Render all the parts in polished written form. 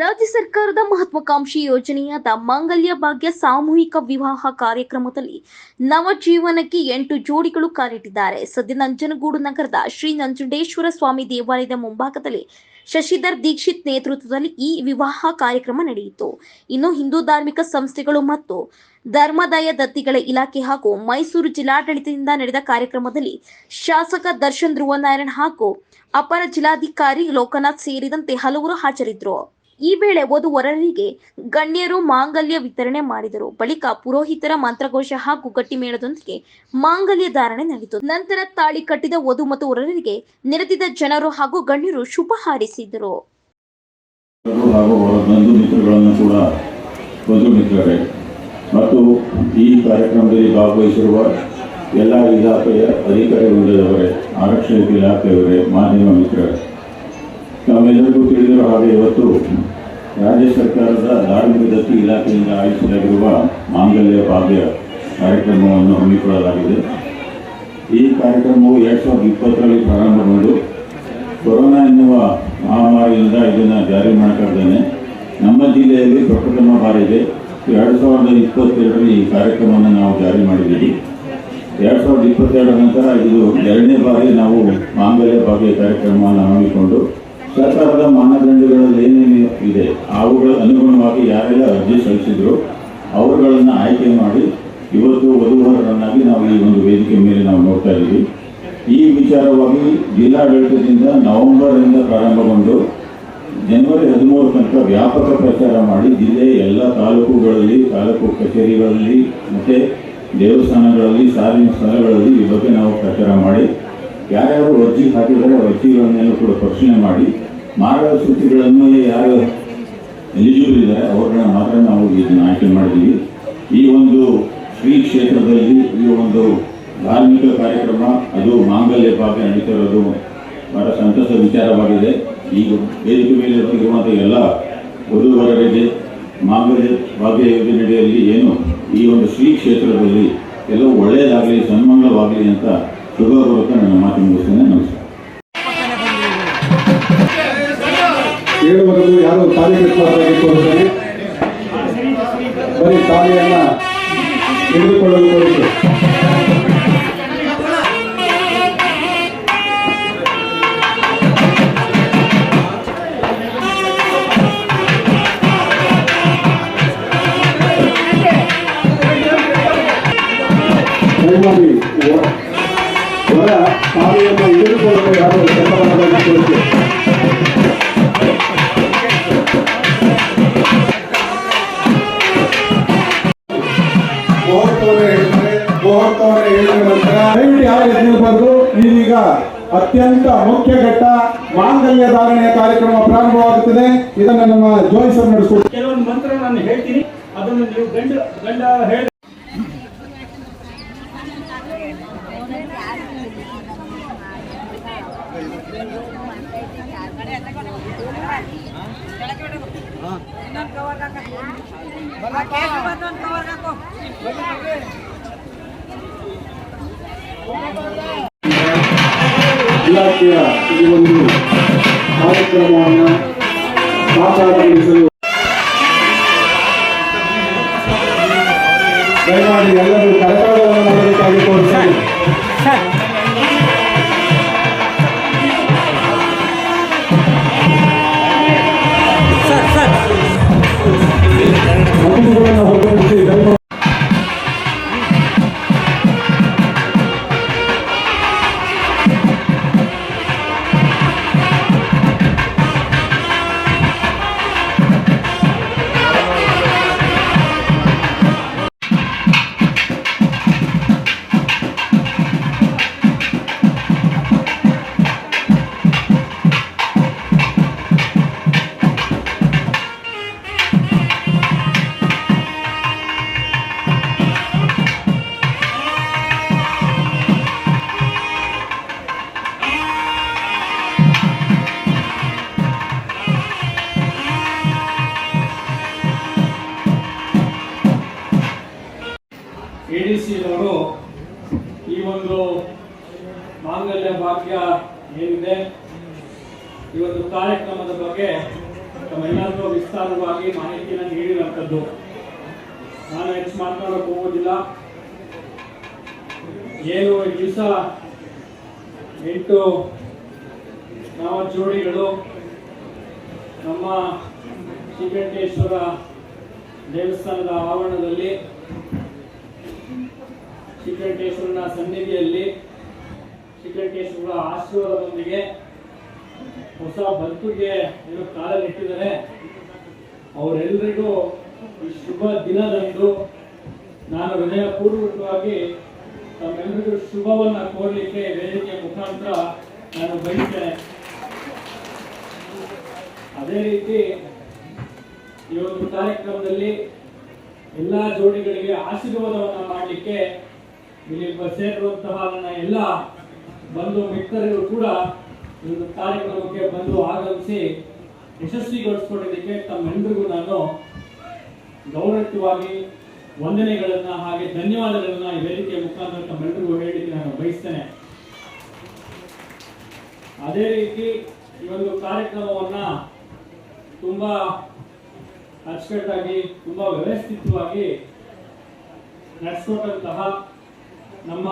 ರಾಜ್ಯ ಸರ್ಕಾರದ ಮಹತ್ವಾಕಾಂಕ್ಷಿ ಯೋಜನೆಯಾದ ಮಾಂಗಲ್ಯ ಭಾಗ್ಯ ಸಾಮೂಹಿಕ ವಿವಾಹ ಕಾರ್ಯಕ್ರಮದಲ್ಲಿ ನವಜೀವನಕ್ಕೆ 8 ಜೋಡಿಗಳು ಕಾಲಿಟ್ಟಿದ್ದಾರೆ. ಸದ್ಯ ನಂಜನಗೂಡು ನಗರದ ಶ್ರೀ ನಂಜುಂಡೇಶ್ವರ ಸ್ವಾಮಿ ದೇವಾಲಯದ ಮುಂಭಾಗದಲ್ಲಿ ಶಶಿಧರ್ ದೀಕ್ಷಿತ್ ನೇತೃತ್ವದಲ್ಲಿ ಈ ವಿವಾಹ ಕಾರ್ಯಕ್ರಮ ನಡೆಯಿತು. ಇನ್ನು ಹಿಂದೂ ಧಾರ್ಮಿಕ ಸಂಸ್ಥೆಗಳು ಮತ್ತು ಧರ್ಮದಾಯ ದತ್ತಿಗಳ ಇಲಾಖೆ ಹಾಗೂ ಮೈಸೂರು ಜಿಲ್ಲಾಡಳಿತದಿಂದ ನಡೆದ ಕಾರ್ಯಕ್ರಮದಲ್ಲಿ ಶಾಸಕ ದರ್ಶನ್ ಧ್ರುವನಾರಾಯಣ್ ಹಾಗೂ ಅಪರ ಜಿಲ್ಲಾಧಿಕಾರಿ ಲೋಕನಾಥ್ ಸೇರಿದಂತೆ ಹಲವರು ಹಾಜರಿದ್ದರು. ಈ ವೇಳೆ ವಧು-ವರರಿಗೆ ಗಣ್ಯರು ಮಾಂಗಲ್ಯ ವಿತರಣೆ ಮಾಡಿದರು. ಬಳಿಕ ಪುರೋಹಿತರ ಮಂತ್ರಘೋಷ ಹಾಗೂ ಗಟ್ಟಿಮೇಳದೊಂದಿಗೆ ಮಾಂಗಲ್ಯ ಧಾರಣೆ ನಡೆಯಿತು. ನಂತರ ತಾಳಿ ಕಟ್ಟಿದ ವಧು ಮತ್ತು ವರರಿಗೆ ನೆರೆದಿದ್ದ ಜನರು ಹಾಗೂ ಗಣ್ಯರು ಶುಭ ಹಾರೈಸಿದರು. ಮತ್ತು ಈ ಕಾರ್ಯಕ್ರಮದಲ್ಲಿ ಭಾಗವಹಿಸಿರುವ ಎಲ್ಲ ಇಲಾಖೆಯ ಅಧಿಕಾರಿಗಳವರೇ, ಆರಕ್ಷಕ ಇಲಾಖೆಯವರೇ, ಮಾಧ್ಯಮ ಮಿತ್ರರೇ, ತಾವೆಲ್ಲರಿಗೂ ತಿಳಿದಿರುವ ಹಾಗೆ ಇವತ್ತು ರಾಜ್ಯ ಸರ್ಕಾರದ ಧಾರ್ಮಿಕ ದತ್ತಿ ಇಲಾಖೆಯಿಂದ ಆಯೋಜಿಸಲಾಗಿರುವ ಮಾಂಗಲ್ಯ ಭಾಗ್ಯ ಕಾರ್ಯಕ್ರಮವನ್ನು ಹಮ್ಮಿಕೊಳ್ಳಲಾಗಿದೆ. ಈ ಕಾರ್ಯಕ್ರಮವು 2020ರಲ್ಲಿ ಪ್ರಾರಂಭಗೊಂಡು ಕೊರೋನಾ ಎನ್ನುವ ಮಹಾಮಾರಿಯಿಂದ ಇದನ್ನು ಜಾರಿ ಮಾಡಕ್ಕಾಗದೇ ನಮ್ಮ ಜಿಲ್ಲೆಯಲ್ಲಿ ಪ್ರಪ್ರಥಮ ಬಾರಿಗೆ 2022ರಲ್ಲಿ ಈ ಕಾರ್ಯಕ್ರಮವನ್ನು ನಾವು ಜಾರಿ ಮಾಡಿದ್ದೀವಿ. 2022 ನಂತರ ಇದು 2ನೇ ಬಾರಿ ನಾವು ಮಾಂಗಲ್ಯ ಭಾಗ್ಯ ಕಾರ್ಯಕ್ರಮವನ್ನು ಹಮ್ಮಿಕೊಂಡು ಸರ್ಕಾರದ ಮಾನದಂಡಗಳಲ್ಲಿ ಏನೇನು ಇದೆ ಅವುಗಳ ಅನುಗುಣವಾಗಿ ಯಾರೆಲ್ಲ ಅರ್ಜಿ ಸಲ್ಲಿಸಿದ್ರು ಅವರುಗಳನ್ನು ಆಯ್ಕೆ ಮಾಡಿ ಇವತ್ತು ವಧುವರರನ್ನಾಗಿ ನಾವು ಈ ಒಂದು ವೇದಿಕೆ ಮೇಲೆ ನಾವು ನೋಡ್ತಾ ಇದ್ದೀವಿ. ಈ ವಿಚಾರವಾಗಿ ಜಿಲ್ಲಾಡಳಿತದಿಂದ ನವೆಂಬರ್ನಿಂದ ಪ್ರಾರಂಭಗೊಂಡು ಜನವರಿ 13 ತನಕ ವ್ಯಾಪಕ ಪ್ರಚಾರ ಮಾಡಿ ಜಿಲ್ಲೆಯ ಎಲ್ಲ ತಾಲೂಕುಗಳಲ್ಲಿ, ತಾಲೂಕು ಕಚೇರಿಗಳಲ್ಲಿ ಮತ್ತು ದೇವಸ್ಥಾನಗಳಲ್ಲಿ, ಸಾರ್ವಜನಿಕ ಸ್ಥಳಗಳಲ್ಲಿ ಈ ಬಗ್ಗೆ ನಾವು ಪ್ರಚಾರ ಮಾಡಿ ಯಾರ್ಯಾರು ಅರ್ಜಿ ಹಾಕಿದರೆ ಅರ್ಜಿಗಳನ್ನೆಲ್ಲ ಕೂಡ ಪರಿಶೀಲನೆ ಮಾಡಿ ಮಾರ್ಗಸೂಚಿಗಳನ್ನು ಯಾರು ಎಲಿಜಿಬಲ್ ಇದ್ದಾರೆ ಅವ್ರನ್ನ ಮಾತ್ರ ನಾವು ಇದನ್ನು ಆಯ್ಕೆ ಮಾಡಿದ್ದೀವಿ. ಈ ಒಂದು ಶ್ರೀ ಕ್ಷೇತ್ರದಲ್ಲಿ ಈ ಒಂದು ಧಾರ್ಮಿಕ ಕಾರ್ಯಕ್ರಮ ಅದು ಮಾಂಗಲ್ಯ ಭಾಗ್ಯ ನಡೀತಿರೋದು ಬಹಳ ಸಂತಸ ವಿಚಾರವಾಗಿದೆ. ಈಗ ವೇದಿಕೆ ಮೇಲೆ ಇರುವಂಥ ಎಲ್ಲ ವಧುವರರಿಗೆ ಮಾಂಗಲ್ಯ ಭಾಗ್ಯ ಯೋಜನೆಯಲ್ಲಿ ಏನು ಈ ಒಂದು ಶ್ರೀ ಕ್ಷೇತ್ರದಲ್ಲಿ ಎಲ್ಲವೂ ಒಳ್ಳೆಯದಾಗಲಿ, ಸನ್ಮಂಗಲವಾಗಲಿ ಅಂತ ಶುಭ ಮೂಲಕ ನನ್ನ ಮಾತು ಮುಗಿಸ್ತೇನೆ. ನಮಸ್ಕಾರ. ಹೇಳುವರೆಗೂ ಯಾರು ತಾಳಿ ಕಟ್ಟುವುದಾಗಿ ತೋರುತ್ತೇನೆ. ಬರೀ ತಾಳಿಯನ್ನ ಹಿಡಿದುಕೊಳ್ಳಲು ತೋರಿಸಿ. ದಯಮಾಡಿ ಹೊರ ತಾಳಿಯನ್ನು ಹಿಡಿದುಕೊಳ್ಳಲು ಯಾರು ಕೆಲಸವಾಗಬೇಕು ತೋರಿಸಿ. ಇದೀಗ ಅತ್ಯಂತ ಮುಖ್ಯ ಘಟ್ಟ ಮಾಂಗಲ್ಯ ಧಾರಣೆಯ ಕಾರ್ಯಕ್ರಮ ಪ್ರಾರಂಭವಾಗುತ್ತದೆ. ಇದನ್ನು ನಮ್ಮ ಜೋಯಿಸರ್ ನಡೆಸಿಕೊಡ್ತಾರೆ. ಕೆಲವೊಂದು ಮಂತ್ರ ನಾನು ಹೇಳ್ತೀನಿ, ಅದನ್ನು ನೀವು ಗಂಡ ಹೇಳಿ. ಇಲಾಖೆಯ ಈ ಒಂದು ಕಾರ್ಯಕ್ರಮವನ್ನು ಸಾಕಾರಗೊಳಿಸಲು ದಯಮಾಡಿ ಎಲ್ಲರೂ ಕರತಾಳವನ್ನು ಮಾಡಬೇಕಾಗಿ ಕೋರುತ್ತೇನೆ. ಮಗುಗಳನ್ನು ಹೊರತುಪಡಿಸಿ ದಯಮಾಡಿ ಎಡಿಸಿಯವರು ಈ ಒಂದು ಮಾಂಗಲ್ಯ ಭಾಗ್ಯ ಏನಿದೆ ಈ ಒಂದು ಕಾರ್ಯಕ್ರಮದ ಬಗ್ಗೆ ತಮ್ಮೆಲ್ಲರಿಗೂ ವಿಸ್ತಾರವಾಗಿ ಮಾಹಿತಿಯನ್ನು ನೀಡಿರುವಂಥದ್ದು. ನಾನು ಹೆಚ್ಚು ಮಾತನಾಡೋಕೆ ಹೋಗೋದಿಲ್ಲ. ಏನು ಈ ದಿವಸ 8 ನವ ಜೋಡಿಗಳು ನಮ್ಮ ಶ್ರೀಕಂಠೇಶ್ವರ ದೇವಸ್ಥಾನದ ಆವರಣದಲ್ಲಿ ಶ್ರೀಕಂಠೇಶ್ವರನ ಸನ್ನಿಧಿಯಲ್ಲಿ ಶ್ರೀಕಂಠೇಶ್ವರ ಆಶೀರ್ವಾದದೊಂದಿಗೆ ಹೊಸ ಬದುಕಿಗೆ ಏನು ಕಾಲನಿಟ್ಟಿದ್ದಾರೆ. ಅವರೆಲ್ಲರಿಗೂ ಈ ಶುಭ ದಿನದಂದು ನಾನು ಹೃದಯಪೂರ್ವಕವಾಗಿ ತಮ್ಮೆಲ್ಲರಿಗೂ ಶುಭವನ್ನ ಕೋರಲಿಕ್ಕೆ ವೇದಿಕೆಯ ಮುಖಾಂತರ ನಾನು ಬಯಸ್ತೇನೆ. ಅದೇ ರೀತಿ ಈ ಒಂದು ಕಾರ್ಯಕ್ರಮದಲ್ಲಿ ಎಲ್ಲ ಜೋಡಿಗಳಿಗೆ ಆಶೀರ್ವಾದವನ್ನ ಮಾಡಲಿಕ್ಕೆ ಇಲ್ಲಿ ಸೇರಿರುವಂತಹ ನನ್ನ ಎಲ್ಲ ಬಂಧು ಮಿತ್ರರು ಕೂಡ ಈ ಒಂದು ಕಾರ್ಯಕ್ರಮಕ್ಕೆ ಬಂದು ಆಗಮಿಸಿ ಯಶಸ್ವಿಗೊಳಿಸಿಕೊಂಡಿದ್ದಕ್ಕೆ ತಮ್ಮೆಲ್ಲರಿಗೂ ನಾನು ಗೌರವಯುತವಾಗಿ ವಂದನೆಗಳನ್ನ ಹಾಗೆ ಧನ್ಯವಾದಗಳನ್ನ ಈ ವೇದಿಕೆಯ ಮುಖಾಂತರ ತಮ್ಮೆಲ್ಲರಿಗೂ ಹೇಳಲಿಕ್ಕೆ ನಾನು ಬಯಸ್ತೇನೆ. ಅದೇ ರೀತಿ ಈ ಒಂದು ಕಾರ್ಯಕ್ರಮವನ್ನ ತುಂಬಾ ಅಚ್ಚುಕಟ್ಟಾಗಿ ತುಂಬಾ ವ್ಯವಸ್ಥಿತವಾಗಿ ನಡೆಸಿಕೊಟ್ಟಂತಹ ನಮ್ಮ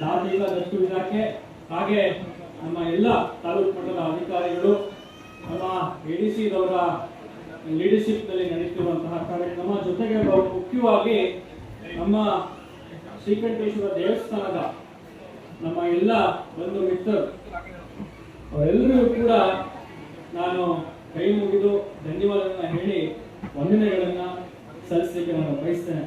ಧಾರ್ಮಿಕ ದತ್ತು ಇಲಾಖೆ ಹಾಗೆ ನಮ್ಮ ಎಲ್ಲ ತಾಲೂಕು ಮಟ್ಟದ ಅಧಿಕಾರಿಗಳು, ನಮ್ಮ ಎಡಿಸಿದವರ ಲೀಡರ್ಶಿಪ್ ನಲ್ಲಿ ನಡೀತಿರುವಂತಹ ಕಾರ್ಯಕ್ರಮ, ಜೊತೆಗೆ ಮುಖ್ಯವಾಗಿ ನಮ್ಮ ಶ್ರೀಕಂಠೇಶ್ವರ ದೇವಸ್ಥಾನದ ನಮ್ಮ ಎಲ್ಲ ಬಂಧು ಮಿತ್ರರು ಅವರೆಲ್ಲರಿಗೂ ಕೂಡ ನಾನು ಕೈ ಮುಗಿದು ಧನ್ಯವಾದಗಳನ್ನ ಹೇಳಿ ವಂದನೆಗಳನ್ನ ಸಲ್ಲಿಸಲಿಕ್ಕೆ ನಾನು ಬಯಸ್ತೇನೆ.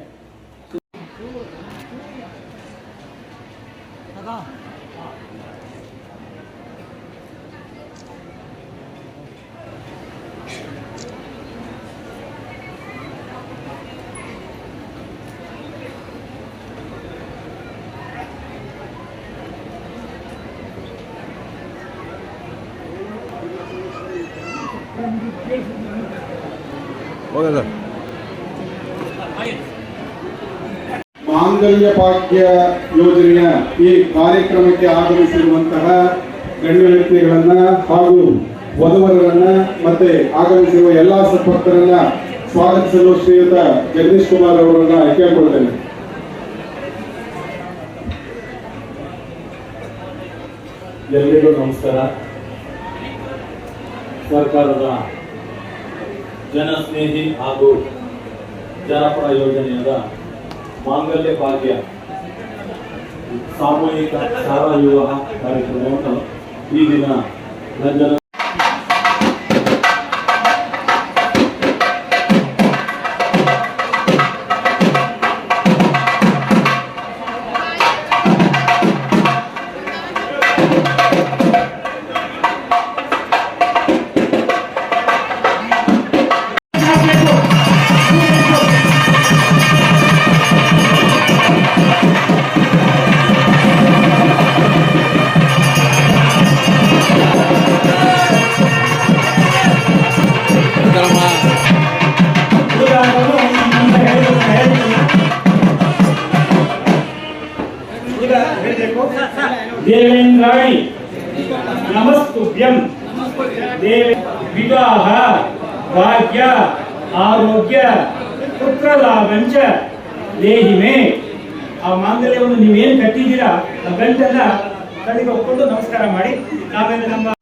ಮಾಂಗಲ್ಯ ಭಾಗ್ಯ ಯೋಜನೆಯ ಈ ಕಾರ್ಯಕ್ರಮಕ್ಕೆ ಆಗಮಿಸಿರುವಂತಹ ಗಣ್ಯ ವ್ಯಕ್ತಿಗಳನ್ನ ಹಾಗೂ ವಧುವರರನ್ನ ಮತ್ತೆ ಆಗಮಿಸಿರುವ ಎಲ್ಲಾ ಸದ್ಭಕ್ತರನ್ನ ಸ್ವಾಗತಿಸಲು ಶ್ರೀಯುತ ಜಗದೀಶ್ ಕುಮಾರ್ ಅವರನ್ನ ಕೇಳಿಕೊಳ್ತೇನೆ. ಎಲ್ಲರಿಗೂ ನಮಸ್ಕಾರ. ಸರ್ಕಾರದ ಜನಸ್ನೇಹಿ ಹಾಗೂ ಜನಪರ ಯೋಜನೆಯಾದ ಮಾಂಗಲ್ಯ ಭಾಗ್ಯ ಸಾಮೂಹಿಕ ಶಾಲಾ ವಿವಾಹ ಕಾರ್ಯಕ್ರಮವನ್ನು ಈ ದಿನ ನಂಜನ देवेन्द्राणि नमस्तुभ्यं देव विवाह भाग्य आरोग्य पुत्र लाभंच देहि मे. ಆ ಮಾಂಗಲ್ಯವನ್ನು ನೀವೇನು ಕಟ್ಟಿದ್ದೀರಾ ಆ ಗಂಟನ್ನ ಕಡೆಗೆ ಒಪ್ಕೊಂಡು ನಮಸ್ಕಾರ ಮಾಡಿ. ಆಮೇಲೆ ನಮ್ಮ